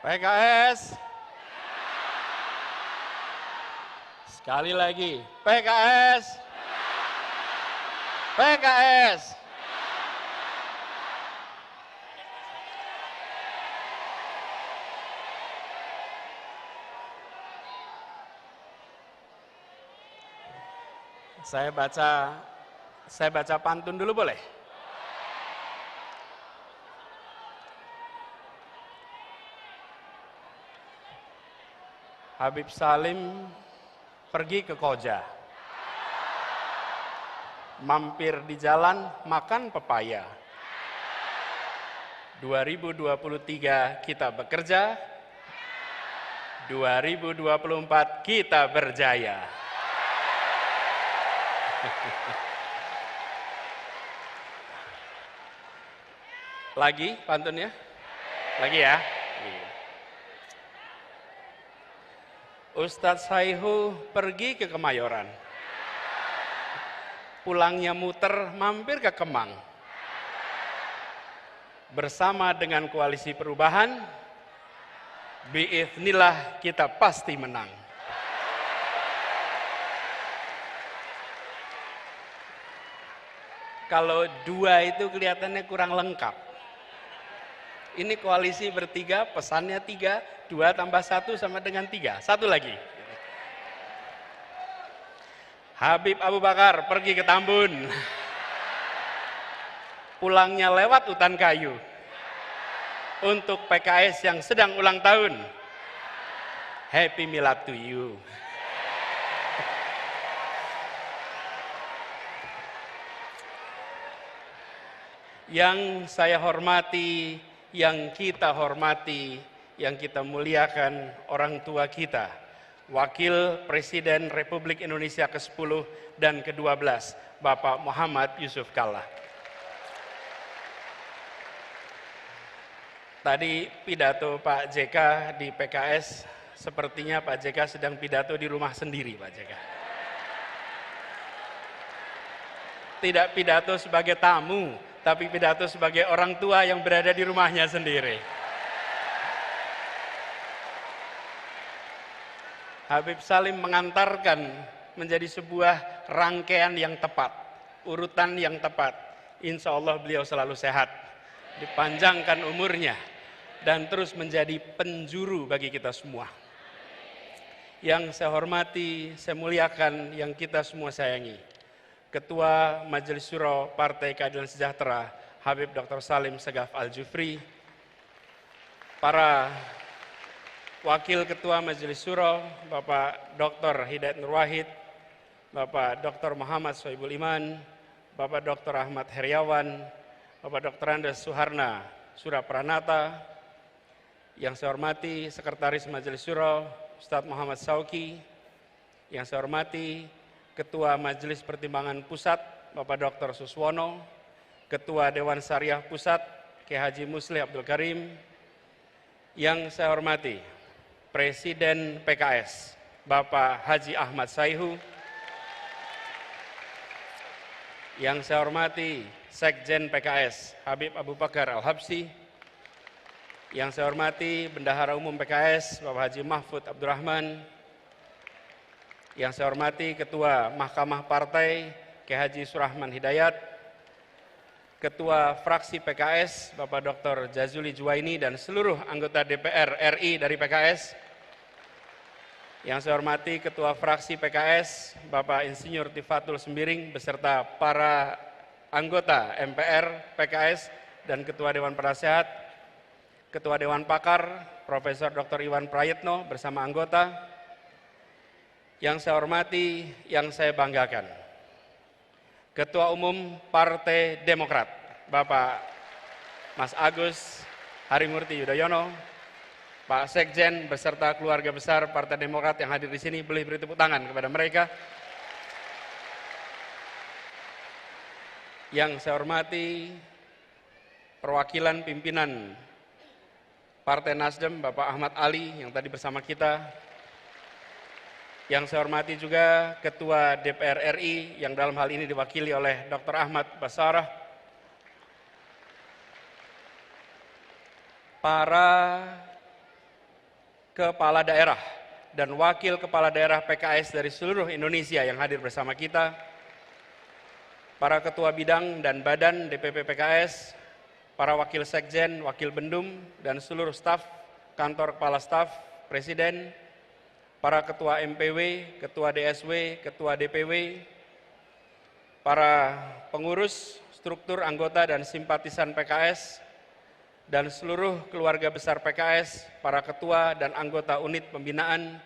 PKS. Sekali lagi, PKS. PKS. Saya baca pantun dulu boleh? Habib Salim pergi ke Koja, mampir di jalan makan pepaya. 2023 kita bekerja, 2024 kita berjaya. Lagi pantunnya? Lagi ya? Ustadz Saihu pergi ke Kemayoran. Pulangnya muter mampir ke Kemang. Bersama dengan koalisi perubahan, biiznillah kita pasti menang. Kalau dua itu kelihatannya kurang lengkap. Ini koalisi bertiga, pesannya 3, 2 tambah 1 sama dengan 3. Satu lagi. Habib Abu Bakar pergi ke Tambun. Pulangnya lewat hutan kayu. Untuk PKS yang sedang ulang tahun, Happy Milad to you. Yang saya hormati, yang kita hormati, yang kita muliakan orang tua kita, Wakil Presiden Republik Indonesia ke-10 dan ke-12, Bapak Muhammad Yusuf Kalla. Tadi pidato Pak JK di PKS, sepertinya Pak JK sedang pidato di rumah sendiri, Pak JK. Tidak pidato sebagai tamu, tapi pidato sebagai orang tua yang berada di rumahnya sendiri. Habib Salim mengantarkan menjadi sebuah rangkaian yang tepat, urutan yang tepat. Insya Allah beliau selalu sehat, dipanjangkan umurnya, dan terus menjadi penjuru bagi kita semua. Yang saya hormati, saya muliakan, yang kita semua sayangi, Ketua Majelis Syuro Partai Keadilan Sejahtera, Habib Dr. Salim Segaf Al-Jufri, para Wakil Ketua Majelis Syuro, Bapak Dr. Hidayat Nur Wahid, Bapak Dr. Muhammad Sohibul Iman, Bapak Dr. Ahmad Heriawan, Bapak Dr. Andes Suharna Surapranata, yang saya hormati Sekretaris Majelis Syuro, Ustadz Muhammad Sauki, yang saya hormati Ketua Majelis Pertimbangan Pusat, Bapak Dr. Suswono, Ketua Dewan Syariah Pusat, Kiai Haji Muslih Abdul Karim, yang saya hormati Presiden PKS, Bapak Haji Ahmad Saihu, yang saya hormati Sekjen PKS, Habib Abu Bakar Al-Habsyi, yang saya hormati Bendahara Umum PKS, Bapak Haji Mahfud Abdurrahman, yang saya hormati Ketua Mahkamah Partai, Kiai Haji Surahman Hidayat, Ketua Fraksi PKS, Bapak Dr. Jazuli Juwaini, dan seluruh anggota DPR RI dari PKS. Yang saya hormati Ketua Fraksi PKS, Bapak Insinyur Tifatul Sembiring, beserta para anggota MPR PKS dan Ketua Dewan Penasehat, Ketua Dewan Pakar, Profesor Dr. Iwan Prayitno bersama anggota. Yang saya hormati, yang saya banggakan, Ketua Umum Partai Demokrat, Bapak Mas Agus Harimurti Yudhoyono, Pak Sekjen beserta keluarga besar Partai Demokrat yang hadir di sini, boleh beri tepuk tangan kepada mereka. Yang saya hormati, perwakilan pimpinan Partai Nasdem, Bapak Ahmad Ali yang tadi bersama kita. Yang saya hormati juga Ketua DPR RI yang dalam hal ini diwakili oleh Dr. Ahmad Basarah, para kepala daerah dan wakil kepala daerah PKS dari seluruh Indonesia yang hadir bersama kita, para ketua bidang dan badan DPP PKS, para wakil sekjen, wakil bendum, dan seluruh staf, kantor kepala staf, presiden, para ketua MPW, ketua DSW, ketua DPW, para pengurus, struktur anggota dan simpatisan PKS, dan seluruh keluarga besar PKS, para ketua dan anggota unit pembinaan,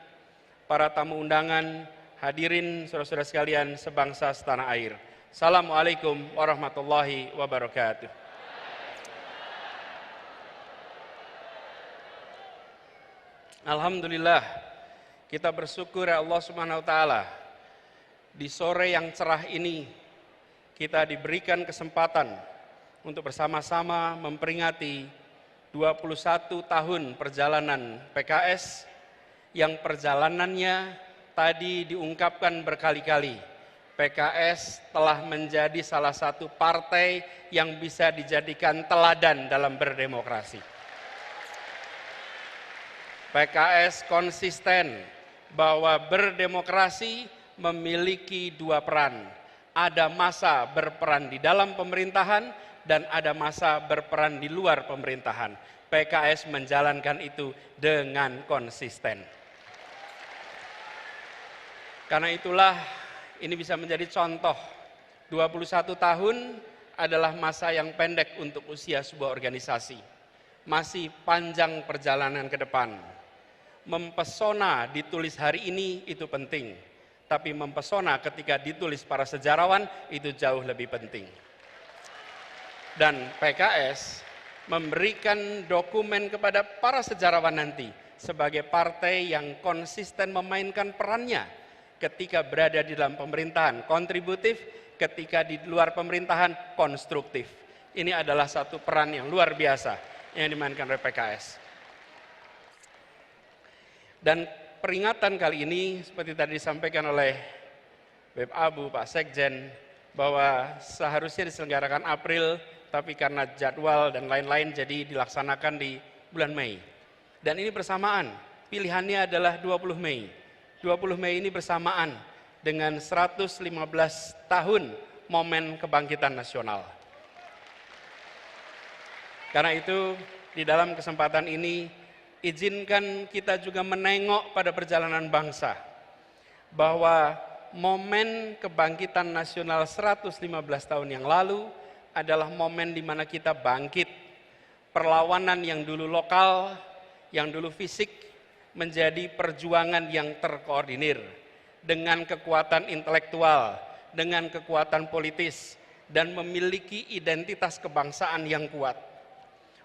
para tamu undangan, hadirin saudara-saudara sekalian sebangsa setanah air. Assalamualaikum warahmatullahi wabarakatuh. Alhamdulillah, kita bersyukur ya Allah Subhanahu wa Ta'ala, di sore yang cerah ini kita diberikan kesempatan untuk bersama-sama memperingati 21 tahun perjalanan PKS yang perjalanannya tadi diungkapkan berkali-kali. PKS telah menjadi salah satu partai yang bisa dijadikan teladan dalam berdemokrasi. PKS konsisten bahwa berdemokrasi memiliki dua peran. Ada masa berperan di dalam pemerintahan dan ada masa berperan di luar pemerintahan. PKS menjalankan itu dengan konsisten. Karena itulah ini bisa menjadi contoh. 21 tahun adalah masa yang pendek untuk usia sebuah organisasi. Masih panjang perjalanan ke depan. Mempesona ditulis hari ini itu penting. Tapi mempesona ketika ditulis para sejarawan itu jauh lebih penting. Dan PKS memberikan dokumen kepada para sejarawan nanti sebagai partai yang konsisten memainkan perannya ketika berada di dalam pemerintahan, kontributif, ketika di luar pemerintahan, konstruktif. Ini adalah satu peran yang luar biasa yang dimainkan oleh PKS. Dan peringatan kali ini seperti tadi disampaikan oleh Beb Abu, Pak Sekjen, bahwa seharusnya diselenggarakan April, tapi karena jadwal dan lain-lain jadi dilaksanakan di bulan Mei. Dan ini bersamaan, pilihannya adalah 20 Mei. 20 Mei ini bersamaan dengan 115 tahun momen kebangkitan nasional. Karena itu di dalam kesempatan ini izinkan kita juga menengok pada perjalanan bangsa bahwa momen kebangkitan nasional 115 tahun yang lalu adalah momen di mana kita bangkit. Perlawanan yang dulu lokal, yang dulu fisik, menjadi perjuangan yang terkoordinir dengan kekuatan intelektual, dengan kekuatan politis, dan memiliki identitas kebangsaan yang kuat.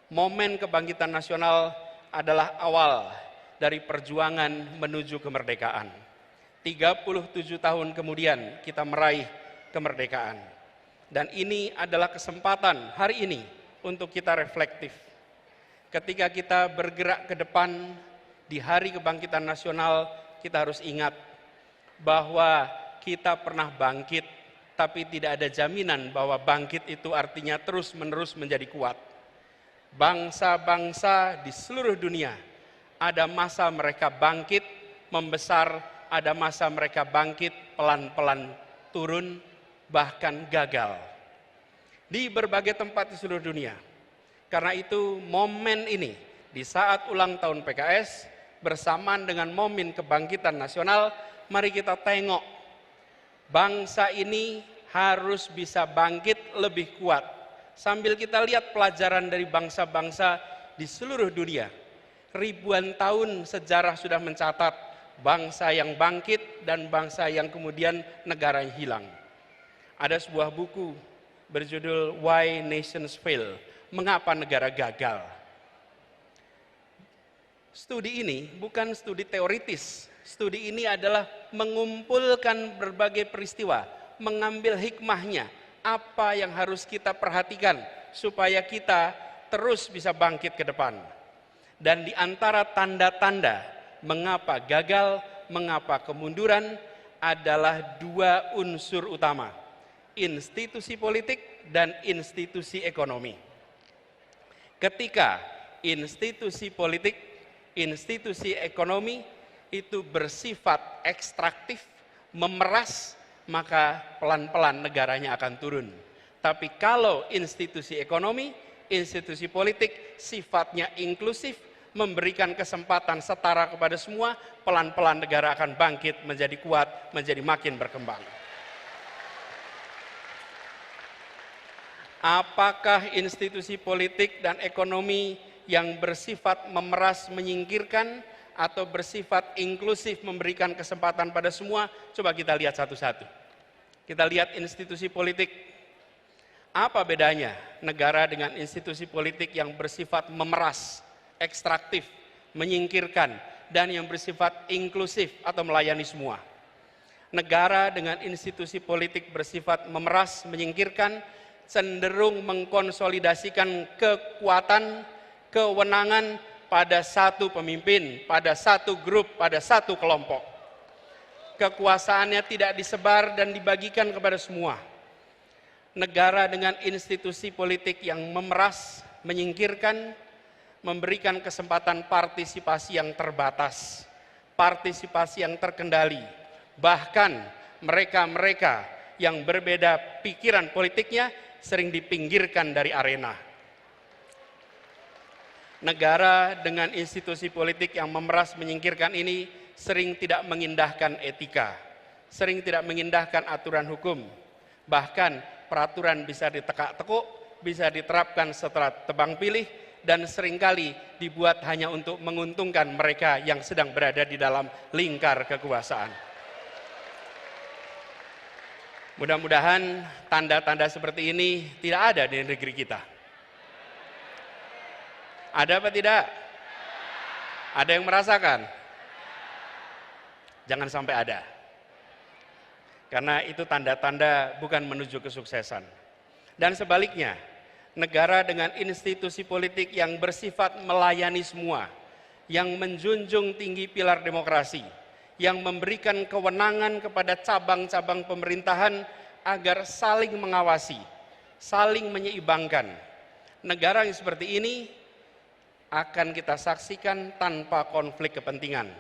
Momen kebangkitan nasional adalah awal dari perjuangan menuju kemerdekaan. 37 tahun kemudian kita meraih kemerdekaan. Dan ini adalah kesempatan hari ini untuk kita reflektif. Ketika kita bergerak ke depan di hari kebangkitan nasional, kita harus ingat bahwa kita pernah bangkit, tapi tidak ada jaminan bahwa bangkit itu artinya terus-menerus menjadi kuat. Bangsa-bangsa di seluruh dunia, ada masa mereka bangkit, membesar, ada masa mereka bangkit, pelan-pelan turun, bahkan gagal. Di berbagai tempat di seluruh dunia. Karena itu momen ini, di saat ulang tahun PKS, bersamaan dengan momen kebangkitan nasional, mari kita tengok, bangsa ini harus bisa bangkit lebih kuat. Sambil kita lihat pelajaran dari bangsa-bangsa di seluruh dunia. Ribuan tahun sejarah sudah mencatat bangsa yang bangkit dan bangsa yang kemudian negaranya hilang. Ada sebuah buku berjudul Why Nations Fail, Mengapa Negara Gagal. Studi ini bukan studi teoritis, studi ini adalah mengumpulkan berbagai peristiwa, mengambil hikmahnya, apa yang harus kita perhatikan supaya kita terus bisa bangkit ke depan. Dan di antara tanda-tanda mengapa gagal, mengapa kemunduran adalah dua unsur utama, institusi politik dan institusi ekonomi. Ketika institusi politik institusi ekonomi itu bersifat ekstraktif, memeras, maka pelan-pelan negaranya akan turun. Tapi kalau institusi ekonomi, institusi politik sifatnya inklusif, memberikan kesempatan setara kepada semua, pelan-pelan negara akan bangkit menjadi kuat, menjadi makin berkembang. Apakah institusi politik dan ekonomi yang bersifat memeras menyingkirkan atau bersifat inklusif memberikan kesempatan pada semua? Coba kita lihat satu-satu. Kita lihat institusi politik. Apa bedanya negara dengan institusi politik yang bersifat memeras, ekstraktif, menyingkirkan, dan yang bersifat inklusif atau melayani semua? Negara dengan institusi politik bersifat memeras, menyingkirkan, cenderung mengkonsolidasikan kekuatan, kewenangan pada satu pemimpin, pada satu grup, pada satu kelompok. Kekuasaannya tidak disebar dan dibagikan kepada semua. Negara dengan institusi politik yang memeras, menyingkirkan, memberikan kesempatan partisipasi yang terbatas, partisipasi yang terkendali. Bahkan mereka-mereka yang berbeda pikiran politiknya sering dipinggirkan dari arena. Negara dengan institusi politik yang memeras menyingkirkan ini sering tidak mengindahkan etika, sering tidak mengindahkan aturan hukum. Bahkan peraturan bisa ditekak-tekuk, bisa diterapkan setelah tebang pilih, dan seringkali dibuat hanya untuk menguntungkan mereka yang sedang berada di dalam lingkar kekuasaan. Mudah-mudahan tanda-tanda seperti ini tidak ada di negeri kita. Ada apa tidak? Ada yang merasakan? Jangan sampai ada. Karena itu tanda-tanda bukan menuju kesuksesan. Dan sebaliknya, negara dengan institusi politik yang bersifat melayani semua, yang menjunjung tinggi pilar demokrasi, yang memberikan kewenangan kepada cabang-cabang pemerintahan agar saling mengawasi, saling menyeimbangkan. Negara yang seperti ini akan kita saksikan tanpa konflik kepentingan.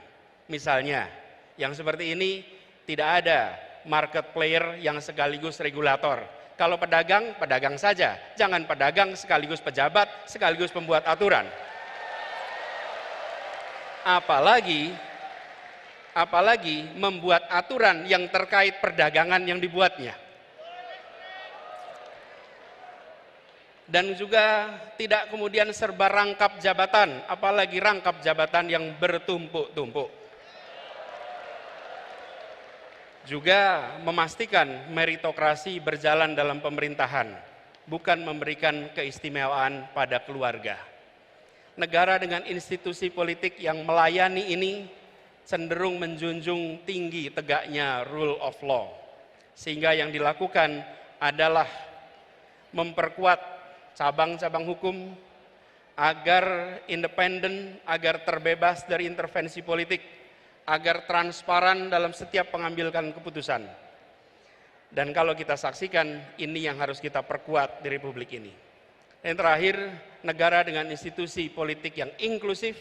Misalnya, yang seperti ini tidak ada market player yang sekaligus regulator. Kalau pedagang, pedagang saja. Jangan pedagang sekaligus pejabat, sekaligus pembuat aturan. Apalagi membuat aturan yang terkait perdagangan yang dibuatnya. Dan juga tidak kemudian serba rangkap jabatan, apalagi rangkap jabatan yang bertumpuk-tumpuk. Juga memastikan meritokrasi berjalan dalam pemerintahan, bukan memberikan keistimewaan pada keluarga. Negara dengan institusi politik yang melayani ini cenderung menjunjung tinggi tegaknya rule of law. Sehingga yang dilakukan adalah memperkuat cabang-cabang hukum agar independen, agar terbebas dari intervensi politik, agar transparan dalam setiap pengambilan keputusan. Dan kalau kita saksikan, ini yang harus kita perkuat di Republik ini. Yang terakhir, negara dengan institusi politik yang inklusif,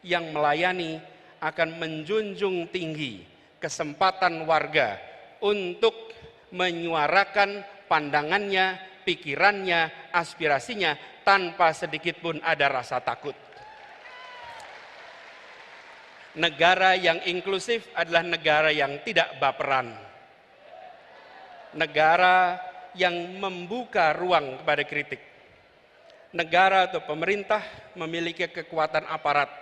yang melayani, akan menjunjung tinggi kesempatan warga untuk menyuarakan pandangannya, pikirannya, aspirasinya tanpa sedikit pun ada rasa takut. Negara yang inklusif adalah negara yang tidak baperan. Negara yang membuka ruang kepada kritik. Negara atau pemerintah memiliki kekuatan aparat,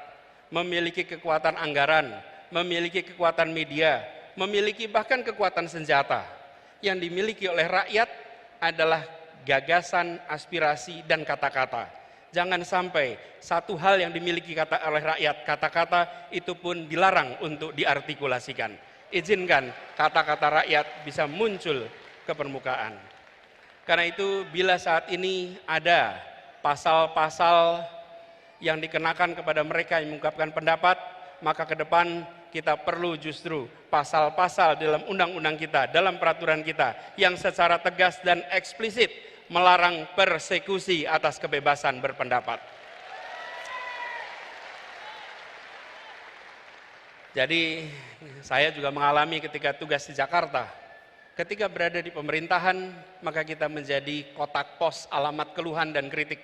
memiliki kekuatan anggaran, memiliki kekuatan media, memiliki bahkan kekuatan senjata. Yang dimiliki oleh rakyat adalah gagasan, aspirasi, dan kata-kata. Jangan sampai satu hal yang dimiliki oleh rakyat, kata-kata itu pun dilarang untuk diartikulasikan. Izinkan kata-kata rakyat bisa muncul ke permukaan. Karena itu bila saat ini ada pasal-pasal yang dikenakan kepada mereka yang mengungkapkan pendapat, maka ke depan kita perlu justru pasal-pasal dalam undang-undang kita, dalam peraturan kita yang secara tegas dan eksplisit melarang persekusi atas kebebasan berpendapat. Jadi saya juga mengalami ketika tugas di Jakarta. Ketika berada di pemerintahan, maka kita menjadi kotak pos alamat keluhan dan kritik.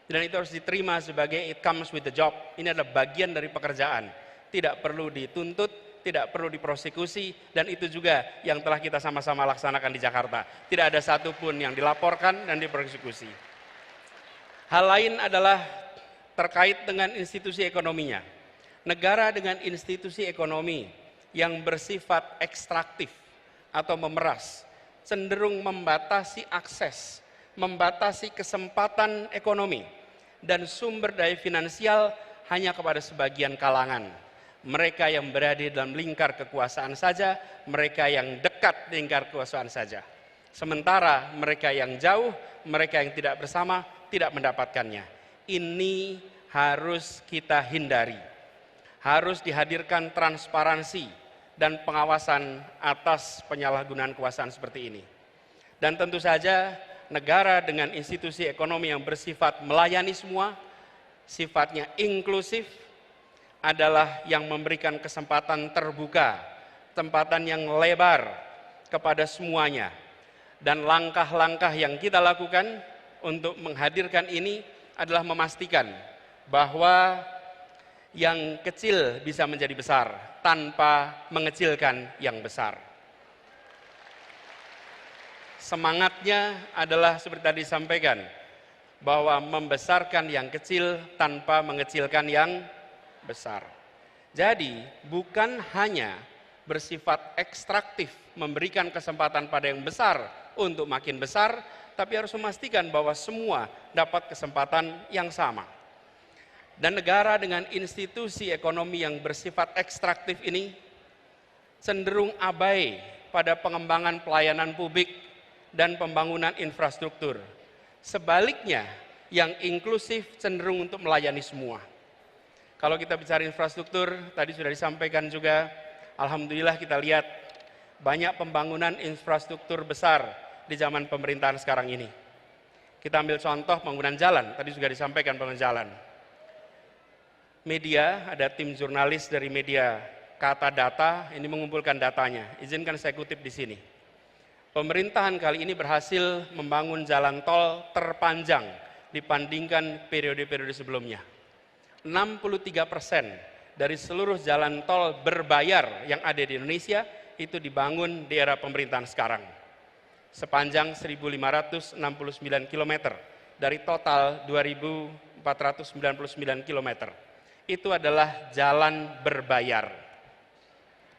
Dan itu harus diterima sebagai it comes with the job. Ini adalah bagian dari pekerjaan. Tidak perlu dituntut, tidak perlu diprosekusi, dan itu juga yang telah kita sama-sama laksanakan di Jakarta. Tidak ada satupun yang dilaporkan dan diprosekusi. Hal lain adalah terkait dengan institusi ekonominya. Negara dengan institusi ekonomi yang bersifat ekstraktif atau memeras, cenderung membatasi akses, membatasi kesempatan ekonomi dan sumber daya finansial hanya kepada sebagian kalangan. Mereka yang berada dalam lingkar kekuasaan saja, mereka yang dekat lingkar kekuasaan saja. Sementara mereka yang jauh, mereka yang tidak bersama, tidak mendapatkannya. Ini harus kita hindari. Harus dihadirkan transparansi dan pengawasan atas penyalahgunaan kekuasaan seperti ini. Dan tentu saja negara dengan institusi ekonomi yang bersifat melayani semua, sifatnya inklusif, adalah yang memberikan kesempatan terbuka, kesempatan yang lebar kepada semuanya. Dan langkah-langkah yang kita lakukan untuk menghadirkan ini adalah memastikan bahwa yang kecil bisa menjadi besar tanpa mengecilkan yang besar. Semangatnya adalah seperti tadi disampaikan, bahwa membesarkan yang kecil tanpa mengecilkan yang besar. Jadi bukan hanya bersifat ekstraktif, memberikan kesempatan pada yang besar untuk makin besar, tapi harus memastikan bahwa semua dapat kesempatan yang sama. Dan negara dengan institusi ekonomi yang bersifat ekstraktif ini cenderung abai pada pengembangan pelayanan publik dan pembangunan infrastruktur. Sebaliknya, yang inklusif cenderung untuk melayani semua. Kalau kita bicara infrastruktur, tadi sudah disampaikan juga, alhamdulillah kita lihat banyak pembangunan infrastruktur besar di zaman pemerintahan sekarang ini. Kita ambil contoh pembangunan jalan, tadi juga disampaikan pembangunan jalan. Media, ada tim jurnalis dari media Kata Data, ini mengumpulkan datanya. Izinkan saya kutip di sini. Pemerintahan kali ini berhasil membangun jalan tol terpanjang dibandingkan periode-periode sebelumnya. 63% dari seluruh jalan tol berbayar yang ada di Indonesia itu dibangun di era pemerintahan sekarang. Sepanjang 1.569 km dari total 2.499 km. Itu adalah jalan berbayar.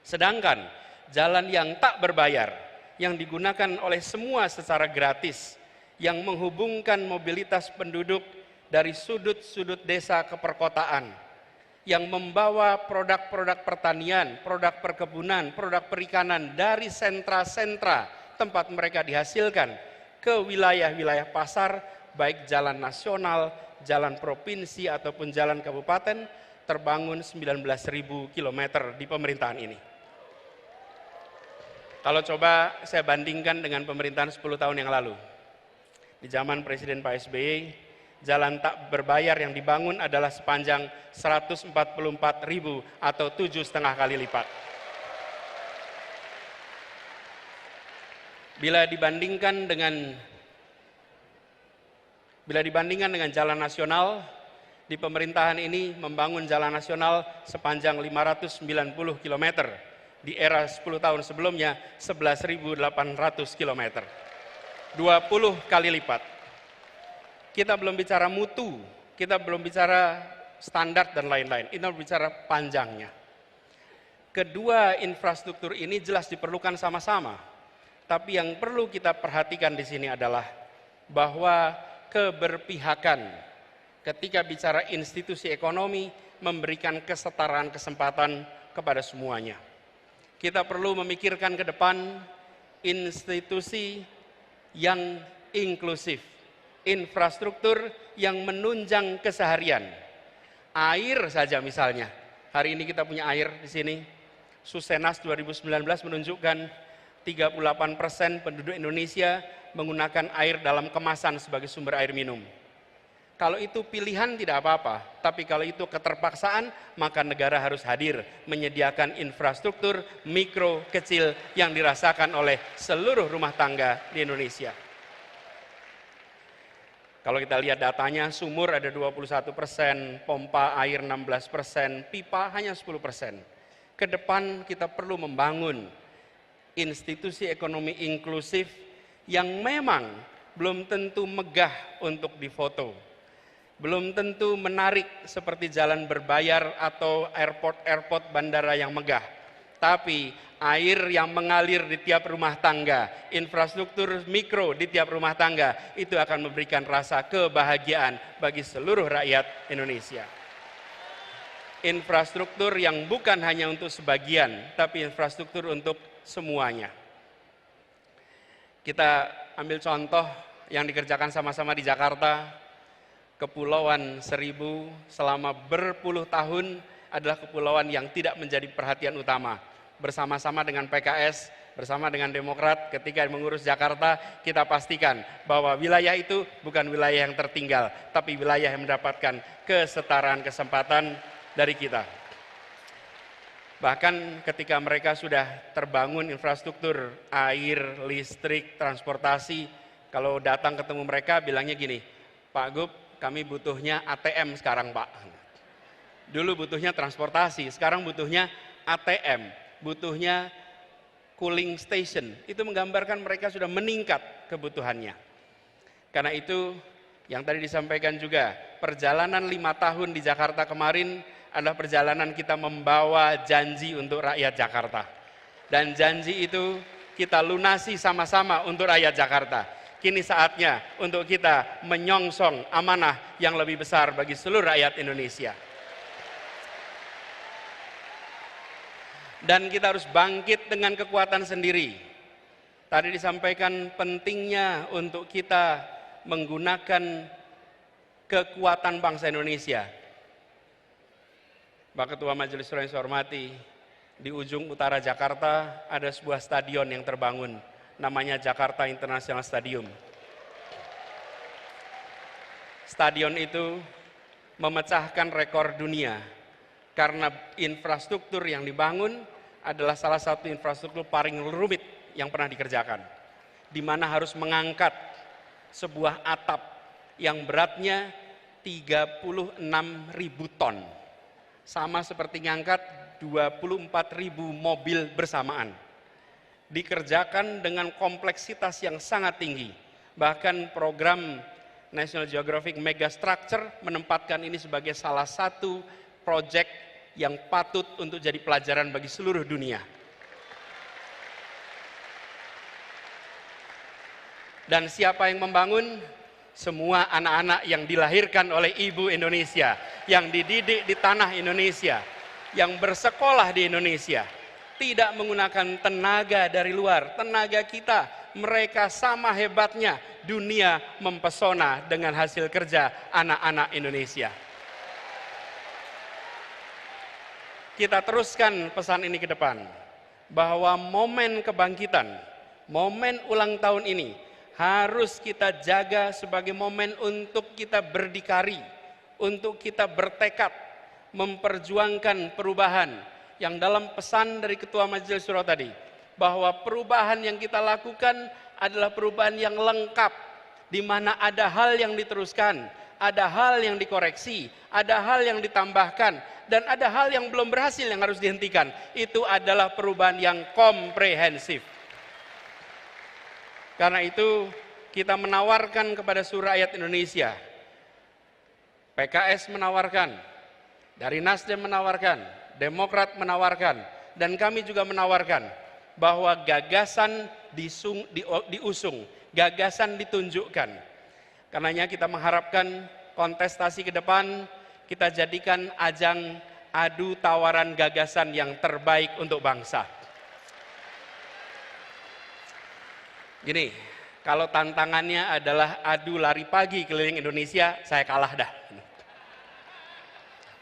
Sedangkan jalan yang tak berbayar, yang digunakan oleh semua secara gratis, yang menghubungkan mobilitas penduduk dari sudut-sudut desa ke perkotaan, yang membawa produk-produk pertanian, produk perkebunan, produk perikanan dari sentra-sentra tempat mereka dihasilkan ke wilayah-wilayah pasar, baik jalan nasional, jalan provinsi ataupun jalan kabupaten, terbangun 19.000 km di pemerintahan ini. Kalau coba saya bandingkan dengan pemerintahan 10 tahun yang lalu. Di zaman Presiden Pak SBY, jalan tak berbayar yang dibangun adalah sepanjang 144.000 atau 7,5 kali lipat. Bila dibandingkan dengan jalan nasional, di pemerintahan ini membangun jalan nasional sepanjang 590 km. Di era 10 tahun sebelumnya 11.800 km. 20 kali lipat. Kita belum bicara mutu, kita belum bicara standar dan lain-lain. Kita bicara panjangnya. Kedua infrastruktur ini jelas diperlukan sama-sama. Tapi yang perlu kita perhatikan di sini adalah bahwa keberpihakan ketika bicara institusi ekonomi memberikan kesetaraan kesempatan kepada semuanya. Kita perlu memikirkan ke depan institusi yang inklusif, infrastruktur yang menunjang keseharian. Air saja misalnya, hari ini kita punya air di sini. Susenas 2019 menunjukkan 38% penduduk Indonesia menggunakan air dalam kemasan sebagai sumber air minum. Kalau itu pilihan tidak apa-apa, tapi kalau itu keterpaksaan, maka negara harus hadir menyediakan infrastruktur mikro kecil yang dirasakan oleh seluruh rumah tangga di Indonesia. Kalau kita lihat datanya, sumur ada 21%, pompa air 16%, pipa hanya 10%. Ke depan kita perlu membangun institusi ekonomi inklusif yang memang belum tentu megah untuk difoto. Belum tentu menarik seperti jalan berbayar atau airport bandara yang megah. Tapi air yang mengalir di tiap rumah tangga, infrastruktur mikro di tiap rumah tangga, itu akan memberikan rasa kebahagiaan bagi seluruh rakyat Indonesia. Infrastruktur yang bukan hanya untuk sebagian, tapi infrastruktur untuk semuanya. Kita ambil contoh yang dikerjakan sama-sama di Jakarta. Kepulauan Seribu selama berpuluh tahun adalah kepulauan yang tidak menjadi perhatian utama. Bersama-sama dengan PKS, bersama dengan Demokrat, ketika mengurus Jakarta, kita pastikan bahwa wilayah itu bukan wilayah yang tertinggal, tapi wilayah yang mendapatkan kesetaraan kesempatan dari kita. Bahkan ketika mereka sudah terbangun infrastruktur air, listrik, transportasi, kalau datang ketemu mereka bilangnya gini, Pak Gub, kami butuhnya ATM sekarang Pak. Dulu butuhnya transportasi, sekarang butuhnya ATM, butuhnya cooling station. Itu menggambarkan mereka sudah meningkat kebutuhannya. Karena itu yang tadi disampaikan juga, perjalanan 5 tahun di Jakarta kemarin adalah perjalanan kita membawa janji untuk rakyat Jakarta. Dan janji itu kita lunasi sama-sama untuk rakyat Jakarta. Kini saatnya untuk kita menyongsong amanah yang lebih besar bagi seluruh rakyat Indonesia. Dan kita harus bangkit dengan kekuatan sendiri. Tadi disampaikan pentingnya untuk kita menggunakan kekuatan bangsa Indonesia. Pak Ketua Majelis Suro yang saya hormati, di ujung utara Jakarta ada sebuah stadion yang terbangun, namanya Jakarta International Stadium. Stadion itu memecahkan rekor dunia karena infrastruktur yang dibangun adalah salah satu infrastruktur paling rumit yang pernah dikerjakan, di mana harus mengangkat sebuah atap yang beratnya 36.000 ton, sama seperti mengangkat 24.000 mobil bersamaan. Dikerjakan dengan kompleksitas yang sangat tinggi. Bahkan program National Geographic Megastructure menempatkan ini sebagai salah satu proyek yang patut untuk jadi pelajaran bagi seluruh dunia. Dan siapa yang membangun? Semua anak-anak yang dilahirkan oleh ibu Indonesia, yang dididik di tanah Indonesia, yang bersekolah di Indonesia. Tidak menggunakan tenaga dari luar, tenaga kita, mereka sama hebatnya, dunia mempesona dengan hasil kerja anak-anak Indonesia. Kita teruskan pesan ini ke depan, bahwa momen kebangkitan, momen ulang tahun ini harus kita jaga sebagai momen untuk kita berdikari, untuk kita bertekad, memperjuangkan perubahan, yang dalam pesan dari Ketua Majelis Suro tadi, bahwa perubahan yang kita lakukan adalah perubahan yang lengkap, di mana ada hal yang diteruskan, ada hal yang dikoreksi, ada hal yang ditambahkan, dan ada hal yang belum berhasil yang harus dihentikan. Itu adalah perubahan yang komprehensif. Karena itu kita menawarkan kepada seluruh rakyat Indonesia, PKS menawarkan, dari Nasdem menawarkan, Demokrat menawarkan, dan kami juga menawarkan bahwa gagasan diusung, gagasan ditunjukkan. Karenanya kita mengharapkan kontestasi ke depan kita jadikan ajang adu tawaran gagasan yang terbaik untuk bangsa. Gini, kalau tantangannya adalah adu lari pagi keliling Indonesia, saya kalah dah.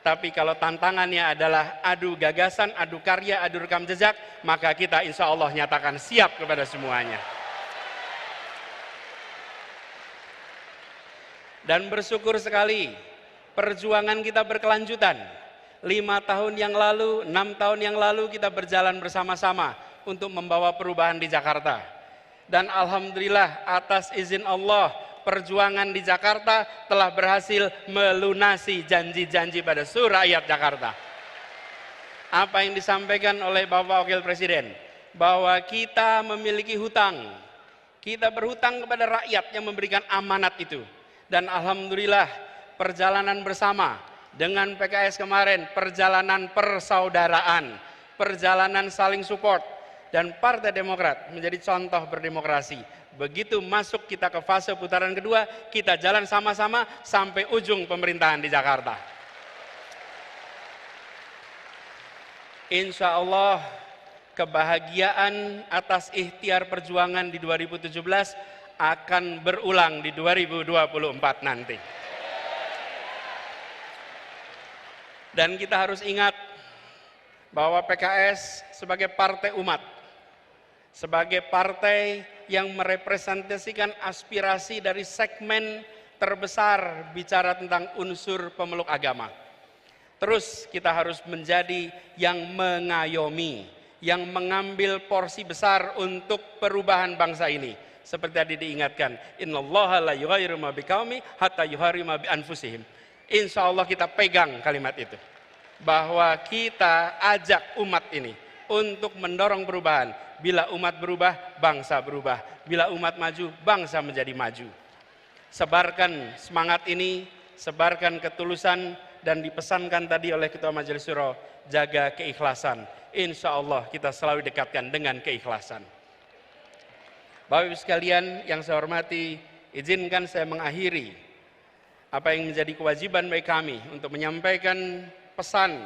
Tapi kalau tantangannya adalah adu gagasan, adu karya, adu rekam jejak, maka kita insya Allah nyatakan siap kepada semuanya. Dan bersyukur sekali perjuangan kita berkelanjutan. 5 tahun yang lalu, 6 tahun yang lalu kita berjalan bersama-sama untuk membawa perubahan di Jakarta. Dan alhamdulillah atas izin Allah, perjuangan di Jakarta telah berhasil melunasi janji-janji pada seluruh rakyat Jakarta. Apa yang disampaikan oleh Bapak Wakil Presiden, bahwa kita memiliki hutang. Kita berhutang kepada rakyat yang memberikan amanat itu. Dan alhamdulillah perjalanan bersama dengan PKS kemarin, perjalanan persaudaraan, perjalanan saling support, dan Partai Demokrat menjadi contoh berdemokrasi. Begitu masuk kita ke fase putaran kedua, kita jalan sama-sama sampai ujung pemerintahan di Jakarta. Insya Allah kebahagiaan atas ikhtiar perjuangan di 2017 akan berulang di 2024 nanti. Dan kita harus ingat bahwa PKS sebagai partai umat, sebagai partai yang merepresentasikan aspirasi dari segmen terbesar bicara tentang unsur pemeluk agama. Terus kita harus menjadi yang mengayomi, yang mengambil porsi besar untuk perubahan bangsa ini. Seperti tadi diingatkan, innallaha la yughayyiru ma biqaumin hatta yughayyiru ma bi anfusihim. Insya Allah kita pegang kalimat itu, bahwa kita ajak umat ini untuk mendorong perubahan. Bila umat berubah, bangsa berubah. Bila umat maju, bangsa menjadi maju. Sebarkan semangat ini, sebarkan ketulusan, dan dipesankan tadi oleh Ketua Majelis Syuro, jaga keikhlasan. Insya Allah kita selalu dekatkan dengan keikhlasan. Bapak Ibu sekalian yang saya hormati, izinkan saya mengakhiri apa yang menjadi kewajiban bagi kami untuk menyampaikan pesan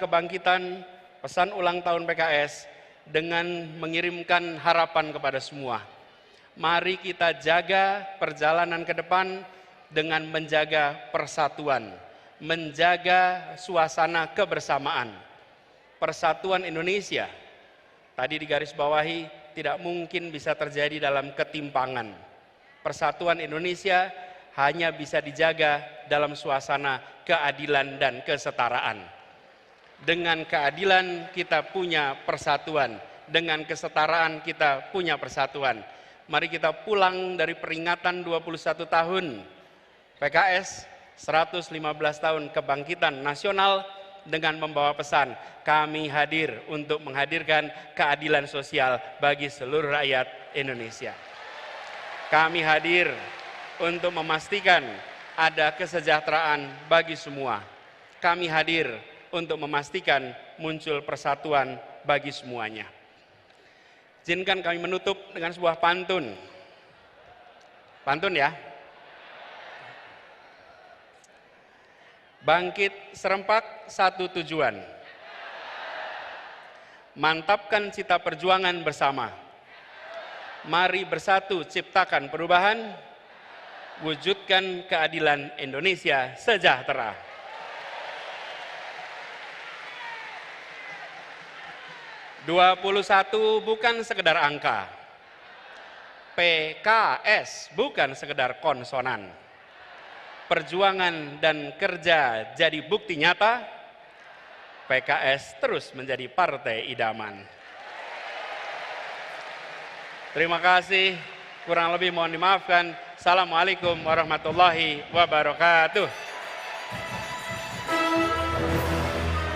kebangkitan, pesan ulang tahun PKS dengan mengirimkan harapan kepada semua. Mari kita jaga perjalanan ke depan dengan menjaga persatuan, menjaga suasana kebersamaan. Persatuan Indonesia, tadi digarisbawahi, tidak mungkin bisa terjadi dalam ketimpangan. Persatuan Indonesia hanya bisa dijaga dalam suasana keadilan dan kesetaraan. Dengan keadilan kita punya persatuan, dengan kesetaraan kita punya persatuan. Mari kita pulang dari peringatan 21 tahun PKS, 115 tahun kebangkitan nasional dengan membawa pesan, kami hadir untuk menghadirkan keadilan sosial bagi seluruh rakyat Indonesia. Kami hadir untuk memastikan ada kesejahteraan bagi semua. Kami hadir untuk memastikan muncul persatuan bagi semuanya. Izinkan kami menutup dengan sebuah pantun. Pantun ya. Bangkit serempak satu tujuan. Mantapkan cita perjuangan bersama. Mari bersatu ciptakan perubahan. Wujudkan keadilan Indonesia sejahtera. (21) bukan sekedar angka. PKS bukan sekedar konsonan. Perjuangan dan kerja jadi bukti nyata. PKS terus menjadi partai idaman. Terima kasih. Kurang lebih mohon dimaafkan. Assalamualaikum warahmatullahi wabarakatuh.